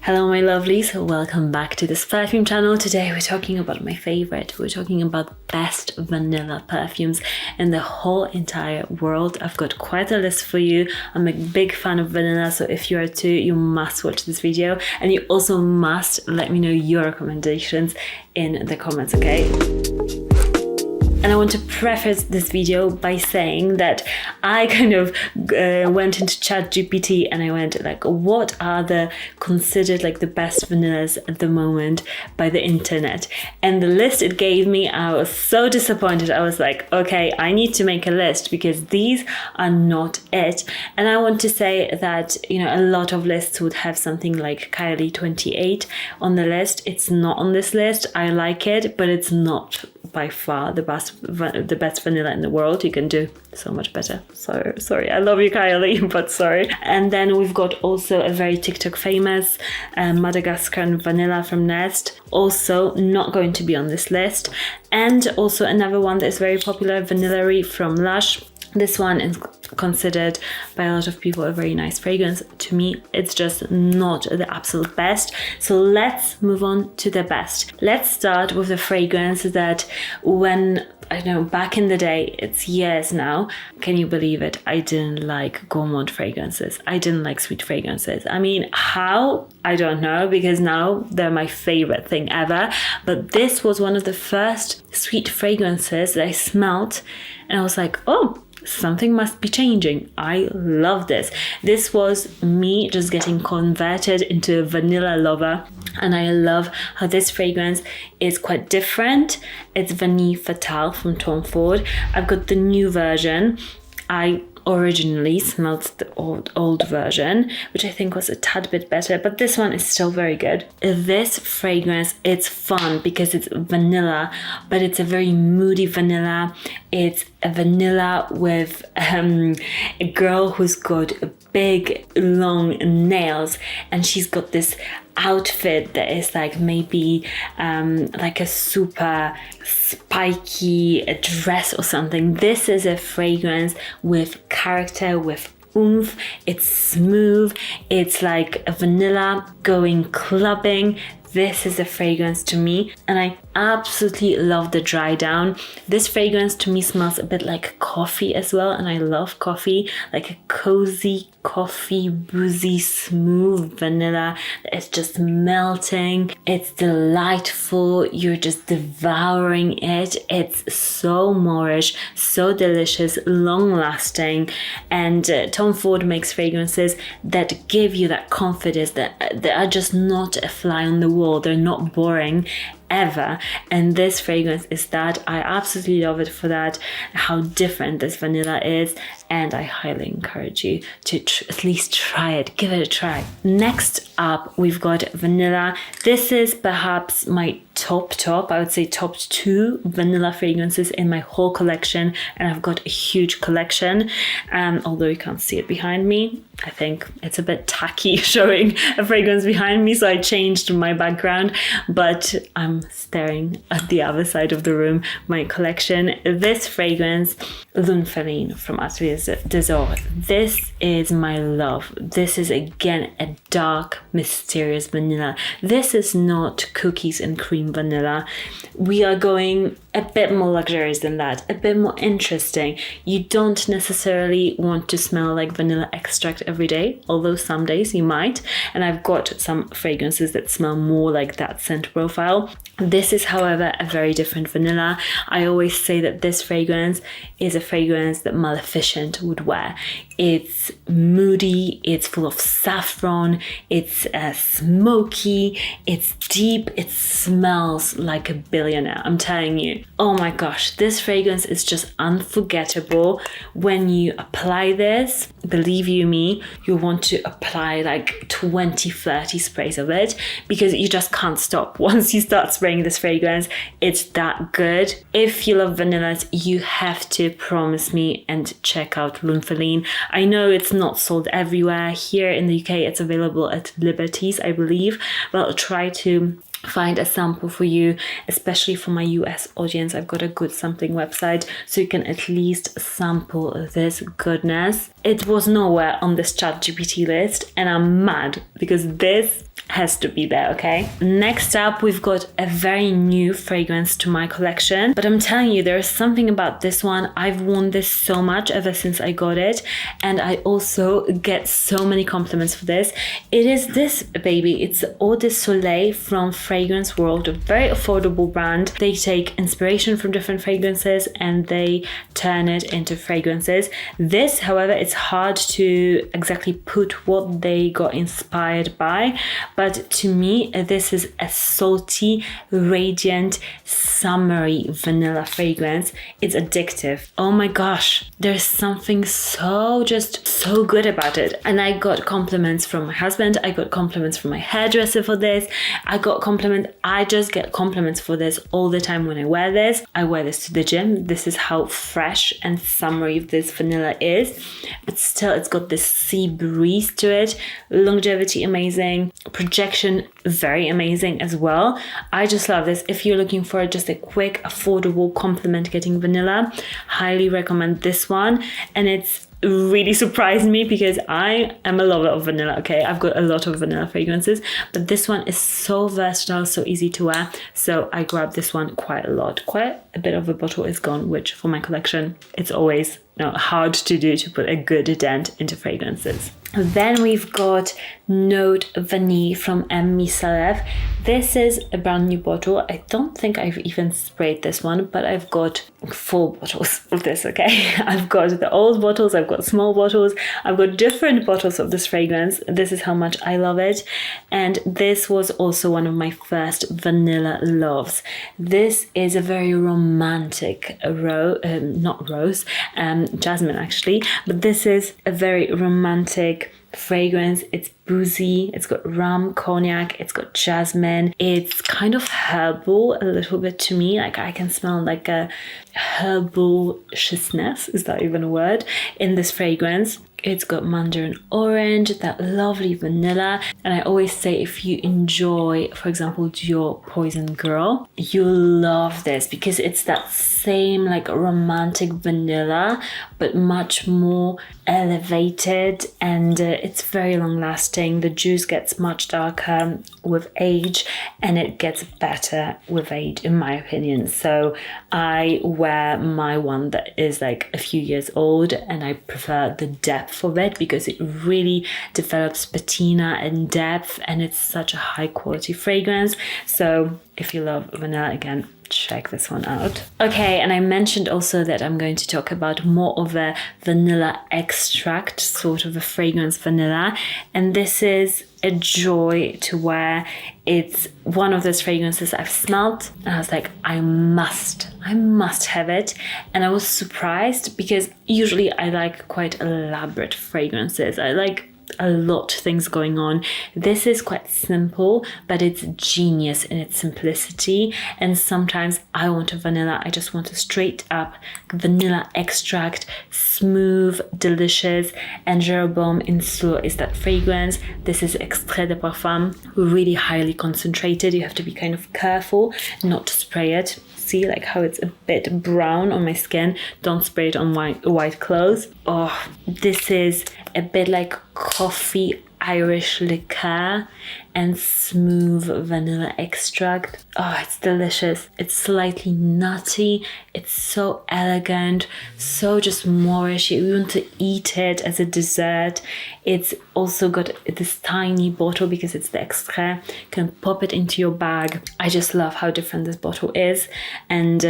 Hello my lovelies, welcome back to this perfume channel. Today we're talking about my favorite. We're talking about best vanilla perfumes in the whole entire world. I've got quite a list for you. I'm a big fan of vanilla, so if you are too, you must watch this video. And you also must let me know your recommendations in the comments, okay? And I want to preface this video by saying that I kind of went into ChatGPT and I went like, what are the considered like the best vanillas at the moment by the internet? And the list it gave me, I was so disappointed. I was like, okay, I need to make a list because these are not it. And I want to say that, you know, a lot of lists would have something like Kylie 28 on the list. It's not on this list. I like it, but it's not by far the best vanilla in the world. You can do so much better. So sorry, I love you, Kylie, but sorry. And then we've got also a very TikTok famous Madagascar vanilla from Nest, also not going to be on this list. And also another one that is very popular, Vanillary from Lush. This one is considered by a lot of people a very nice fragrance. To me, it's just not the absolute best. So let's move on to the best. Let's start with a fragrance that when, I know, back in the day, it's years now, can you believe it? I didn't like gourmand fragrances. I didn't like sweet fragrances. I mean, how? I don't know, because now they're my favorite thing ever. But this was one of the first sweet fragrances that I smelled and I was like, oh, something must be changing. I love this. This was me just getting converted into a vanilla lover. And I love how this fragrance is quite different. It's Vanille Fatale from Tom Ford. I've got the new version. I originally smelled the old version, which I think was a tad bit better, but this one is still very good. This fragrance, it's fun because it's vanilla, but it's a very moody vanilla. It's a vanilla with a girl who's got big long nails, and she's got this outfit that is like maybe like a super spiky dress or something. This is a fragrance with character, with oomph. It's smooth. It's like a vanilla going clubbing. This is a fragrance to me, and I absolutely love the dry down. This fragrance to me smells a bit like coffee as well, and I love coffee, like a cozy coffee, boozy, smooth vanilla that is just melting. It's delightful. You're just devouring it. It's so Moorish, so delicious, long lasting, and Tom Ford makes fragrances that give you that confidence, that are just not a fly on the wall. They're not boring ever, and this fragrance is that. I absolutely love it for that, how different this vanilla is, and I highly encourage you to at least try it. Give it a try. Next up, we've got vanilla. This is perhaps my top, I would say top 2 vanilla fragrances in my whole collection, and I've got a huge collection, although you can't see it behind me. I think it's a bit tacky showing a fragrance behind me, so I changed my background, but I'm staring at the other side of the room, my collection. This fragrance, Lunfeline from Atelier des Ors. This is my love. This is again a dark, mysterious vanilla. This is not cookies and cream vanilla. We are going a bit more luxurious than that, a bit more interesting. You don't necessarily want to smell like vanilla extract every day, although some days you might. And I've got some fragrances that smell more like that scent profile. This is, however, a very different vanilla. I always say that this fragrance is a fragrance that Maleficent would wear. It's moody, it's full of saffron, it's smoky, it's deep, it smells like a billionaire, I'm telling you. Oh my gosh, this fragrance is just unforgettable. When you apply this, believe you me, you want to apply like 20-30 sprays of it because you just can't stop. Once you start spraying this fragrance, it's that good. If you love vanillas, you have to promise me and check out Lunfeline. I know it's not sold everywhere. Here in the UK, it's available at Liberties, I believe, but I'll try to find a sample for you, especially for my US audience. I've got a good sampling website, so you can at least sample this goodness. It was nowhere on this ChatGPT list, and I'm mad because this has to be there, okay? Next up, we've got a very new fragrance to my collection, but I'm telling you, there's something about this one. I've worn this so much ever since I got it, and I also get so many compliments for this. It is this baby. It's Eau de Soleil from Fragrance World, a very affordable brand. They take inspiration from different fragrances and they turn it into fragrances. This, however, it's hard to exactly put what they got inspired by, but to me, this is a salty, radiant, summery vanilla fragrance. It's addictive. Oh my gosh, there's something so good about it. And I got compliments from my husband. I got compliments from my hairdresser for this. I just get compliments for this all the time when I wear this. I wear this to the gym. This is how fresh and summery this vanilla is. But still, it's got this sea breeze to it. Longevity amazing. Projection very amazing as well. I just love this. If you're looking for just a quick, affordable compliment getting vanilla, highly recommend this one. And it's really surprised me because I am a lover of vanilla, okay? I've got a lot of vanilla fragrances, but this one is so versatile, so easy to wear. So I grabbed this one quite a lot. Quite a bit of a bottle is gone, which for my collection, it's always hard to do, to put a good dent into fragrances. Then we've got Note Vanille from M. Misalev. This is a brand new bottle. I don't think I've even sprayed this one, but I've got 4 bottles of this, okay? I've got the old bottles, I've got small bottles, I've got different bottles of this fragrance. This is how much I love it. And this was also one of my first vanilla loves. This is a very romantic jasmine actually, but this is a very romantic fragrance. It's boozy, it's got rum, cognac, it's got jasmine. It's kind of herbal a little bit to me. Like I can smell like a herbaliousness, is that even a word, in this fragrance. It's got mandarin orange, that lovely vanilla. And I always say, if you enjoy, for example, Dior Poison Girl, you'll love this because it's that same like romantic vanilla, but much more elevated, and it's very long lasting. The juice gets much darker with age and it gets better with age, in my opinion. So I wear my one that is like a few years old, and I prefer the depth of it because it really develops patina and depth, and it's such a high quality fragrance. So if you love vanilla, again, check this one out. Okay, and I mentioned also that I'm going to talk about more of a vanilla extract, sort of a fragrance vanilla, and this is a joy to wear. It's one of those fragrances I've smelled and I was like, I must have it. And I was surprised because usually I like quite elaborate fragrances. I like a lot of things going on. This is quite simple, but it's genius in its simplicity. And sometimes I want a vanilla, I just want a straight up vanilla extract, smooth, delicious. And Jeroboam in Sur is that fragrance. This is extrait de parfum, really highly concentrated. You have to be kind of careful not to spray it. See like how it's a bit brown on my skin. Don't spray it on white clothes. Oh, this is a bit like coffee Irish liqueur and smooth vanilla extract. Oh, it's delicious. It's slightly nutty. It's so elegant, so just Moorish. You want to eat it as a dessert. It's also got this tiny bottle because it's the extrait. You can pop it into your bag. I just love how different this bottle is. And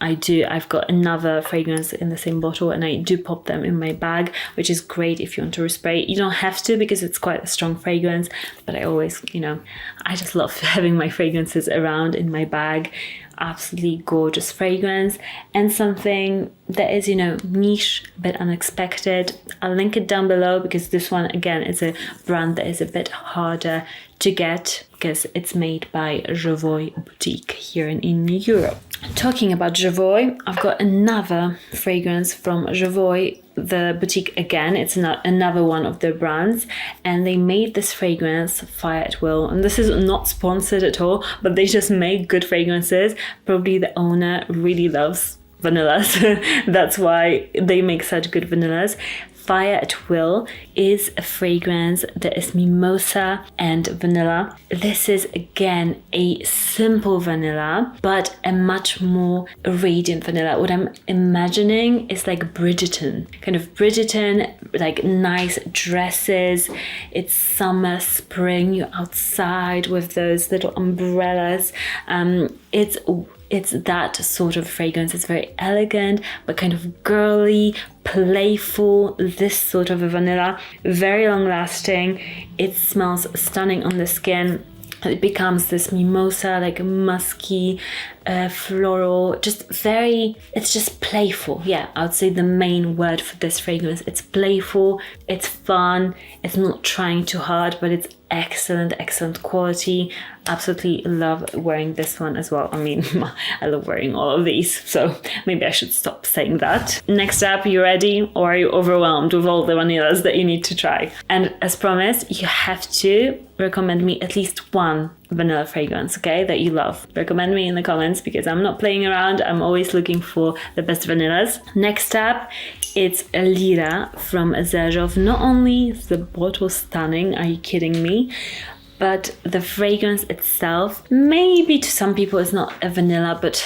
I've got another fragrance in the same bottle and I do pop them in my bag, which is great if you want to respray. You don't have to because it's quite a strong fragrance, but I always, I just love having my fragrances around in my bag. Absolutely gorgeous fragrance, and something that is, niche, a bit unexpected. I'll link it down below because this one, again, is a brand that is a bit harder to get because it's made by Jovoy Boutique here in Europe. Talking about Javoy, I've got another fragrance from Javoy, the boutique again. It's not another one of their brands, and they made this fragrance, Fire at Will. And this is not sponsored at all, but they just make good fragrances. Probably the owner really loves vanillas. That's why they make such good vanillas. Fire at Will is a fragrance that is mimosa and vanilla. This is again a simple vanilla, but a much more radiant vanilla. What I'm imagining is like Bridgerton, kind of Bridgerton, like nice dresses. It's summer, spring, you're outside with those little umbrellas. It's that sort of fragrance. It's very elegant, but kind of girly, playful, this sort of a vanilla. Very long lasting. It smells stunning on the skin. It becomes this mimosa, like musky, floral, it's just playful. Yeah, I would say the main word for this fragrance. It's playful, it's fun, it's not trying too hard, but it's excellent quality. Absolutely love wearing this one as well. I mean, I love wearing all of these, so maybe I should stop saying that. Next up, you ready, or are you overwhelmed with all the vanillas that you need to try? And as promised, you have to recommend me at least one vanilla fragrance, okay, that you love. Recommend me in the comments, because I'm not playing around. I'm always looking for the best vanillas. Next up, it's a Lira from Azerjov. Not only is the bottle stunning, are you kidding me? But the fragrance itself, maybe to some people it's not a vanilla, but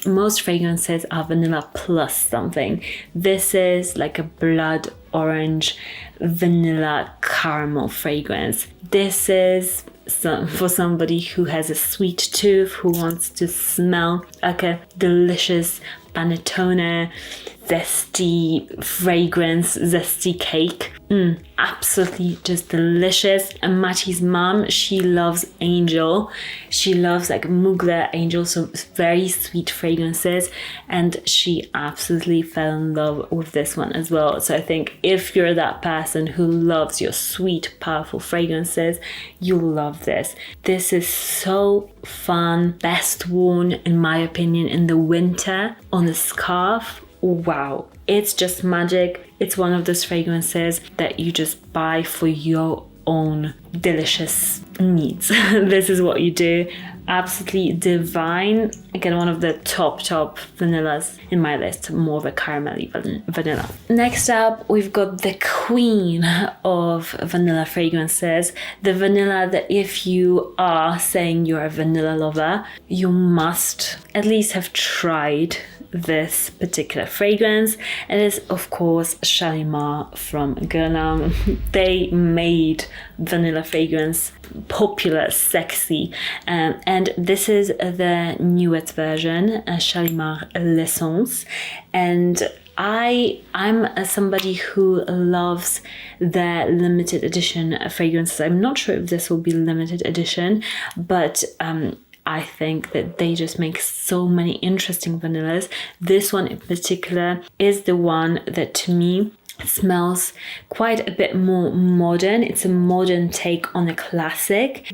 most fragrances are vanilla plus something. This is like a blood orange vanilla caramel fragrance. This is for somebody who has a sweet tooth, who wants to smell like a delicious panettone, zesty fragrance, zesty cake. Absolutely just delicious. And Mati's mom, she loves Angel. She loves like Mugler Angel, so very sweet fragrances. And she absolutely fell in love with this one as well. So I think if you're that person who loves your sweet, powerful fragrances, you'll love this. This is so fun. Best worn, in my opinion, in the winter on a scarf. Wow, it's just magic. It's one of those fragrances that you just buy for your own delicious needs. This is what you do. Absolutely divine. Again, one of the top vanillas in my list, more of a caramelly vanilla. Next up, we've got the queen of vanilla fragrances. The vanilla that if you are saying you're a vanilla lover, you must at least have tried this particular fragrance. It is, of course, Shalimar from Guerlain. They made vanilla fragrance popular, sexy, and this is the newest version, Shalimar L'Essence. And I'm somebody who loves the limited edition fragrances. I'm not sure if this will be limited edition, but I think that they just make so many interesting vanillas. This one in particular is the one that to me smells quite a bit more modern. It's a modern take on a classic.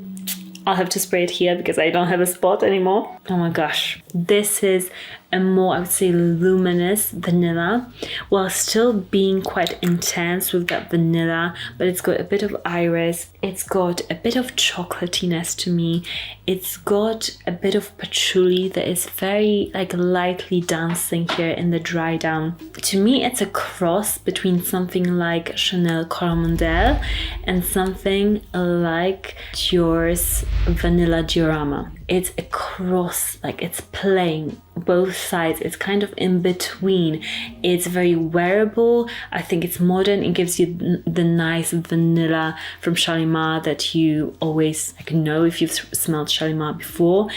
I'll have to spray it here because I don't have a spot anymore. Oh my gosh. This is a more, I would say, luminous vanilla, while still being quite intense with that vanilla, but it's got a bit of iris, it's got a bit of chocolatiness to me, it's got a bit of patchouli that is very like lightly dancing here in the dry down. To me, it's a cross between something like Chanel Coromandel and something like Dior's Vanilla Diorama. It's a cross, like it's playing both sides. It's kind of in between. It's very wearable. I think it's modern. It gives you the nice vanilla from Shalimar that you always like know if you've smelled Shalimar before.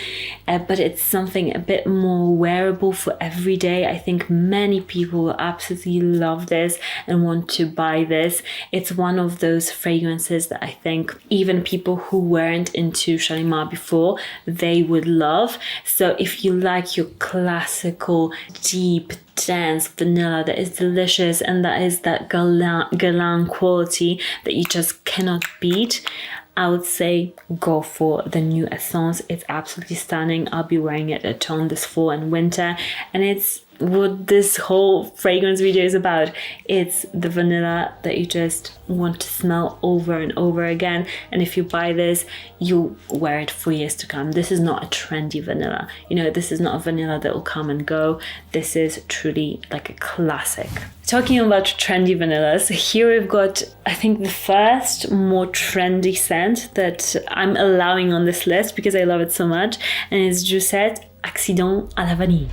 But it's something a bit more wearable for every day. I think many people will absolutely love this and want to buy this. It's one of those fragrances that I think even people who weren't into Shalimar before, they would love. So if you like your classical, deep, dense vanilla that is delicious and that is that Guerlain quality that you just cannot beat, I would say go for the new Essence. It's absolutely stunning. I'll be wearing it a ton this fall and winter, and it's what this whole fragrance video is about. It's the vanilla that you just want to smell over and over again, and if you buy this, you wear it for years to come. This is not a trendy vanilla, you know, this is not a vanilla that will come and go. This is truly like a classic. Talking about trendy vanillas, here we've got, I think, the first more trendy scent that I'm allowing on this list because I love it so much, and it's Juicette Accident à la Vanille.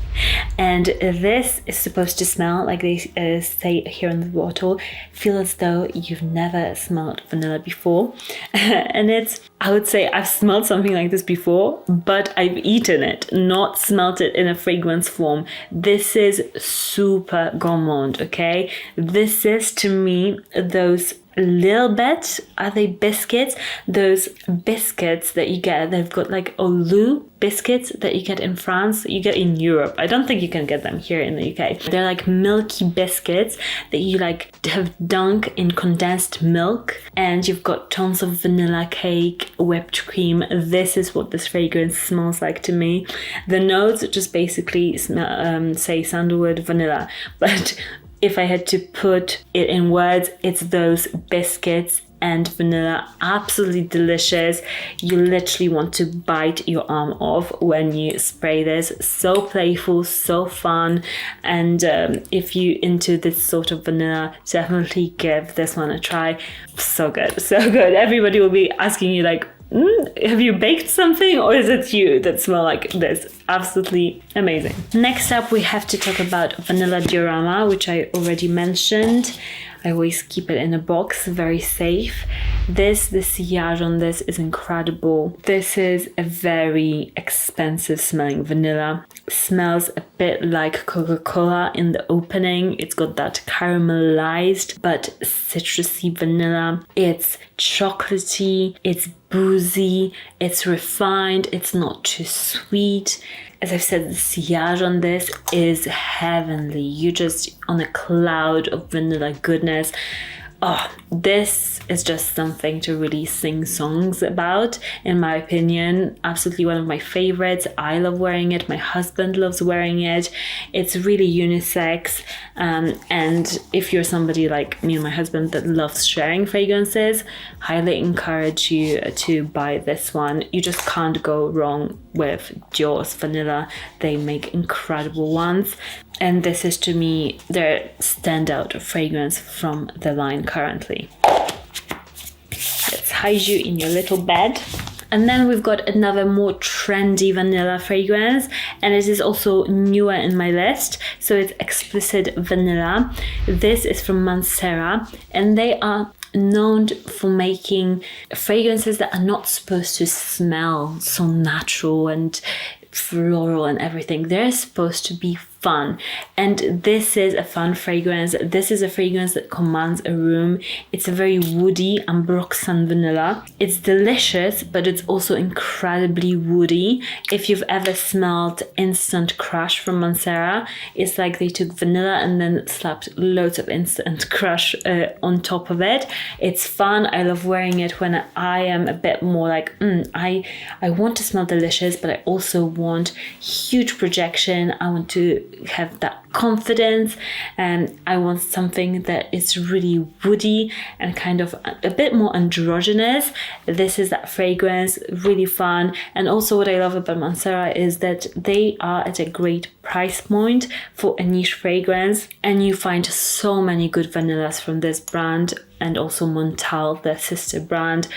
And this is supposed to smell, like they say here on the bottle, feel as though you've never smelled vanilla before. And it's, I would say I've smelled something like this before, but I've eaten it, not smelled it in a fragrance form. This is super gourmand, okay? This is, to me, those little bit, are they biscuits? Those biscuits that you get, they've got like Olu biscuits that you get in France, you get in Europe. I don't think you can get them here in the UK. They're like milky biscuits that you like have dunked in condensed milk, and you've got tons of vanilla cake, whipped cream. This is what this fragrance smells like to me. The notes just basically smell, say sandalwood, vanilla, but if I had to put it in words, it's those biscuits and vanilla. Absolutely delicious. You literally want to bite your arm off when you spray this. So playful, so fun. And if you're into this sort of vanilla, definitely give this one a try. So good, so good. Everybody will be asking you like, have you baked something, or is it you that smell like this? Absolutely amazing. Next up, we have to talk about vanilla diorama, which I already mentioned. I always keep it in a box, very safe. The sillage on this is incredible. This is a very expensive smelling vanilla. Smells a bit like Coca-Cola in the opening. It's got that caramelized but citrusy vanilla. It's chocolatey, it's boozy, it's refined, it's not too sweet. As I've said, the sillage on this is heavenly. You're just on a cloud of vanilla goodness. Oh, this is just something to really sing songs about, in my opinion. Absolutely one of my favorites. I love wearing it. My husband loves wearing it. It's really unisex. And if you're somebody like me and my husband that loves sharing fragrances, highly encourage you to buy this one. You just can't go wrong with Dior's vanilla. They make incredible ones. And this is, to me, their standout fragrance from the line currently. Let's hide you in your little bed. And then we've got another more trendy vanilla fragrance, and it is also newer in my list. So it's Explicit Vanilla. This is from Mancera, and they are known for making fragrances that are not supposed to smell so natural and floral and everything. They're supposed to be fun, and this is a fun fragrance. This is a fragrance that commands a room. It's a very woody ambroxan vanilla. It's delicious, but it's also incredibly woody. If you've ever smelled Instant Crush from Mancera, it's like they took vanilla and then slapped loads of Instant Crush on top of it. It's fun. I love wearing it when I am a bit more like I want to smell delicious, but I also want huge projection. I want to have that confidence, and I want something that is really woody and kind of a bit more androgynous. This is that fragrance, really fun. And also what I love about Mancera is that they are at a great price point for a niche fragrance, and you find so many good vanillas from this brand, and also Montal, their sister brand.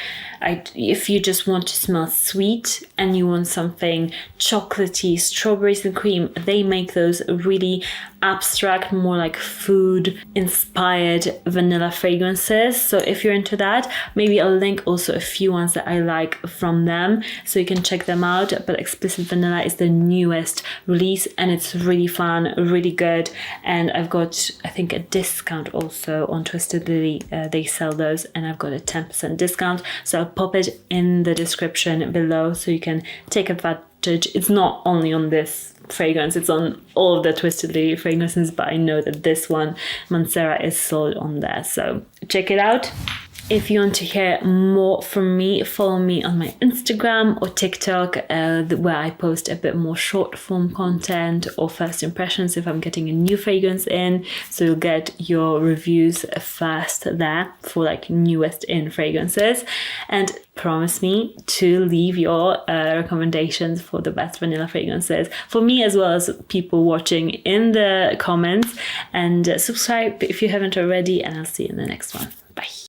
If you just want to smell sweet and you want something chocolatey, strawberries and cream, they make those really abstract, more like food inspired vanilla fragrances. So if you're into that, maybe I'll link also a few ones that I like from them so you can check them out. But Explicit Vanilla is the newest release, and it's really fun, really good. And I've got, I think, a discount also on Twisted Lily. They sell those, and I've got a 10% discount, so I'll pop it in the description below so you can take advantage. It's not only on this fragrance, it's on all of the Twisted Lily fragrances, but I know that this one, Mancera, is sold on there, so check it out. If you want to hear more from me, follow me on my Instagram or TikTok, where I post a bit more short form content or first impressions if I'm getting a new fragrance in. So you'll get your reviews first there for like newest in fragrances. And promise me to leave your recommendations for the best vanilla fragrances for me as well as people watching in the comments. And subscribe if you haven't already, and I'll see you in the next one. Bye.